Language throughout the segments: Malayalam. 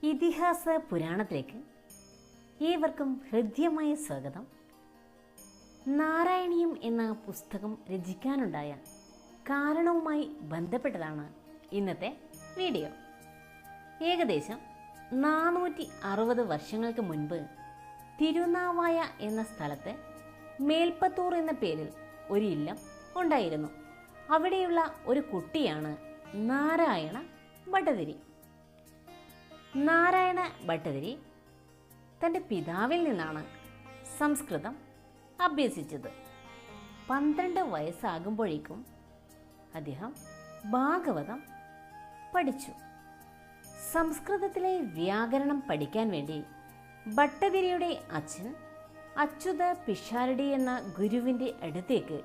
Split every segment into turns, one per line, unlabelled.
ഇതിഹാസ പുരാണത്തിലേക്ക് ഏവർക്കും ഹൃദ്യമായ സ്വാഗതം. നാരായണീയം എന്ന പുസ്തകം രചിക്കാനുണ്ടായ കാരണവുമായി ബന്ധപ്പെട്ടതാണ് ഇന്നത്തെ വീഡിയോ. ഏകദേശം 460 വർഷങ്ങൾക്ക് മുൻപ് തിരുനാവായ എന്ന സ്ഥലത്ത് മേൽപ്പത്തൂർ എന്ന പേരിൽ ഒരു ഇല്ലം ഉണ്ടായിരുന്നു. അവിടെയുള്ള ഒരു കുട്ടിയാണ് നാരായണ ഭട്ടതിരി. നാരായണ ഭട്ടതിരി തൻ്റെ പിതാവിൽ നിന്നാണ് സംസ്കൃതം അഭ്യസിച്ചത്. 12 വയസ്സാകുമ്പോഴേക്കും അദ്ദേഹം ഭാഗവതം പഠിച്ചു. സംസ്കൃതത്തിലെ വ്യാകരണം പഠിക്കാൻ വേണ്ടി ഭട്ടതിരിയുടെ അച്ഛൻ അച്യുത പിഷാരടി എന്ന ഗുരുവിൻ്റെ അടുത്തേക്ക്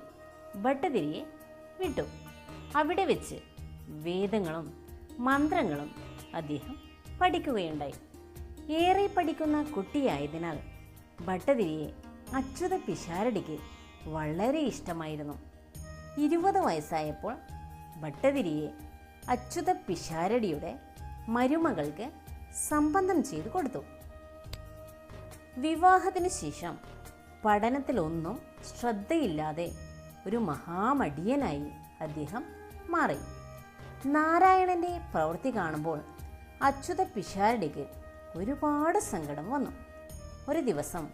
ഭട്ടതിരിയെ വിട്ടു. അവിടെ വെച്ച് വേദങ്ങളും മന്ത്രങ്ങളും അദ്ദേഹം പഠിക്കുകയുണ്ടായി. ഏറെ പഠിക്കുന്ന കുട്ടിയായതിനാൽ ഭട്ടതിരിയെ അച്യുത പിഷാരടിക്ക് വളരെ ഇഷ്ടമായിരുന്നു. 20 വയസ്സായപ്പോൾ ഭട്ടതിരിയെ അച്യുത പിഷാരടിയുടെ മരുമകൾക്ക് സംബന്ധം ചെയ്തു കൊടുത്തു. വിവാഹത്തിന് ശേഷം പഠനത്തിലൊന്നും ശ്രദ്ധയില്ലാതെ ഒരു മഹാമടിയനായി അദ്ദേഹം മാറി. നാരായണന്റെ പ്രവൃത്തി കാണുമ്പോൾ അച്യുത പിഷാരടിക്ക് ഒരുപാട് സങ്കടം വന്നു. ഒരു ദിവസം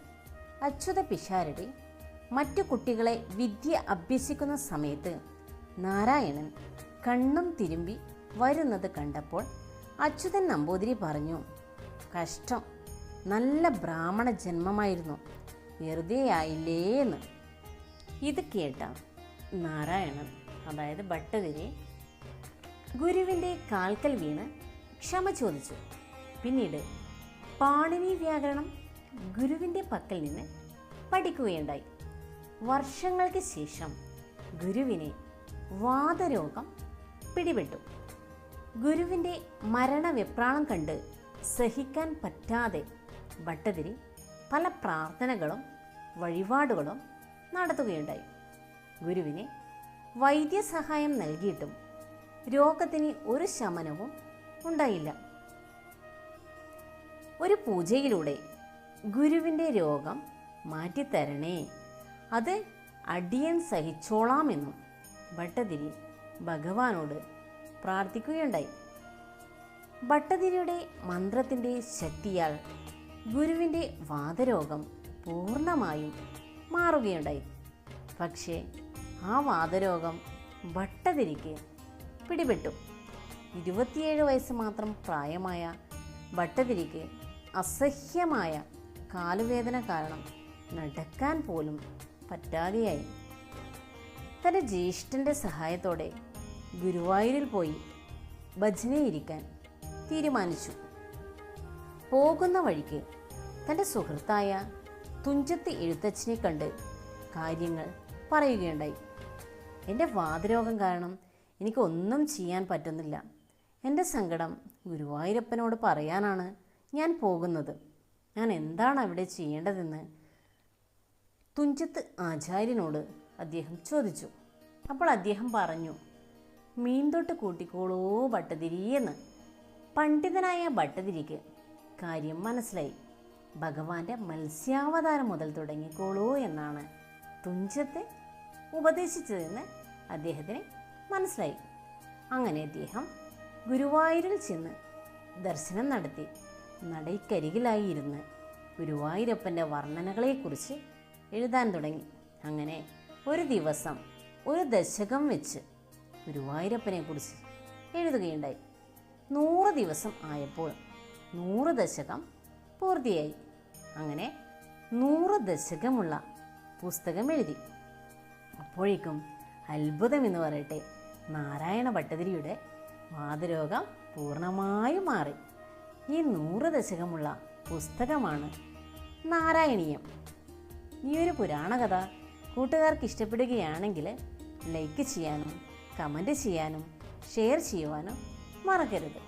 അച്യുത പിഷാരടി മറ്റു കുട്ടികളെ വിദ്യ അഭ്യസിക്കുന്ന സമയത്ത് നാരായണൻ കണ്ണും തിരുമ്പി വരുന്നത് കണ്ടപ്പോൾ അച്യുതൻ നമ്പൂതിരി പറഞ്ഞു, കഷ്ടം, നല്ല ബ്രാഹ്മണ ജന്മമായിരുന്നു, വെറുതെ ആയില്ലേ എന്ന്. ഇത് കേട്ട നാരായണൻ, അതായത് ഭട്ടതിരി, ഗുരുവിൻ്റെ കാൽക്കൽ വീണ് ക്ഷമ ചോദിച്ചു. പിന്നീട് പാണിനി വ്യാകരണം ഗുരുവിൻ്റെ പക്കൽ നിന്ന് പഠിക്കുകയുണ്ടായി. വർഷങ്ങൾക്ക് ശേഷം ഗുരുവിനെ വാതരോഗം പിടിപെട്ടു. ഗുരുവിൻ്റെ മരണവെപ്രാളം കണ്ട് സഹിക്കാൻ പറ്റാതെ ഭട്ടതിരി പല പ്രാർത്ഥനകളും വഴിപാടുകളും നടത്തുകയുണ്ടായി. ഗുരുവിനെ വൈദ്യസഹായം നൽകിയിട്ടും രോഗത്തിന് ഒരു ശമനവും ഉണ്ടായില്ല. ഒരു പൂജയിലൂടെ ഗുരുവിൻ്റെ രോഗം മാറ്റിത്തരണേ, അത് അടിയൻ സഹിച്ചോളാമെന്നും ഭട്ടതിരി ഭഗവാനോട് പ്രാർത്ഥിക്കുകയുണ്ടായി. ഭട്ടതിരിയുടെ മന്ത്രത്തിൻ്റെ ശക്തിയാൽ ഗുരുവിൻ്റെ വാതരോഗം പൂർണ്ണമായും മാറുകയുണ്ടായി. പക്ഷേ ആ വാതരോഗം ഭട്ടതിരിക്ക് പിടിപെട്ടു. 27 വയസ്സ് മാത്രം പ്രായമായ ഭട്ടതിരിക്ക് അസഹ്യമായ കാലുവേദന കാരണം നടക്കാൻ പോലും പറ്റാതെയായി. തൻ്റെ ജ്യേഷ്ഠൻ്റെ സഹായത്തോടെ ഗുരുവായൂരിൽ പോയി ഭജനയിരിക്കാൻ തീരുമാനിച്ചു. പോകുന്ന വഴിക്ക് തൻ്റെ സുഹൃത്തായ തുഞ്ചത്ത് എഴുത്തച്ഛനെ കണ്ട് കാര്യങ്ങൾ പറയുകയുണ്ടായി. എൻ്റെ വാതരോഗം കാരണം എനിക്കൊന്നും ചെയ്യാൻ പറ്റുന്നില്ല. എൻ്റെ സങ്കടം ഗുരുവായൂരപ്പനോട് പറയാനാണ് ഞാൻ പോകുന്നത്. ഞാൻ എന്താണ് അവിടെ ചെയ്യേണ്ടതെന്ന് തുഞ്ചത്ത് ആചാര്യനോട് അദ്ദേഹം ചോദിച്ചു. അപ്പോൾ അദ്ദേഹം പറഞ്ഞു, മീൻതൊട്ട് കൂട്ടിക്കോളൂ ഭട്ടതിരി എന്ന്. പണ്ഡിതനായ ഭട്ടതിരിക്ക് കാര്യം മനസ്സിലായി. ഭഗവാന്റെ മത്സ്യാവതാരം മുതൽ തുടങ്ങിക്കോളൂ എന്നാണ് തുഞ്ചത്ത് ഉപദേശിച്ചതെന്ന് അദ്ദേഹത്തിന് മനസ്സിലായി. അങ്ങനെ അദ്ദേഹം ഗുരുവായൂരിൽ ചെന്ന് ദർശനം നടത്തി നടയ്ക്കരികിലായി ഇരുന്ന് ഗുരുവായൂരപ്പൻ്റെ വർണ്ണനകളെക്കുറിച്ച് എഴുതാൻ തുടങ്ങി. അങ്ങനെ ഒരു ദിവസം 1 ദശകം വെച്ച് ഗുരുവായൂരപ്പനെക്കുറിച്ച് എഴുതുകയുണ്ടായി. 100 ദിവസം ആയപ്പോൾ 100 ദശകം പൂർത്തിയായി. അങ്ങനെ 100 ദശകമുള്ള പുസ്തകം എഴുതി. അപ്പോഴേക്കും അത്ഭുതമെന്ന് പറയട്ടെ, നാരായണ ഭട്ടതിരിയുടെ വാതരോഗം പൂർണ്ണമായും മാറി. ഈ 100 ദശകമുള്ള പുസ്തകമാണ് നാരായണീയം. ഈ ഒരു പുരാണകഥ കൂട്ടുകാർക്ക് ഇഷ്ടപ്പെടുകയാണെങ്കിൽ ലൈക്ക് ചെയ്യാനും കമൻറ്റ് ചെയ്യാനും ഷെയർ ചെയ്യുവാനും മറക്കരുത്.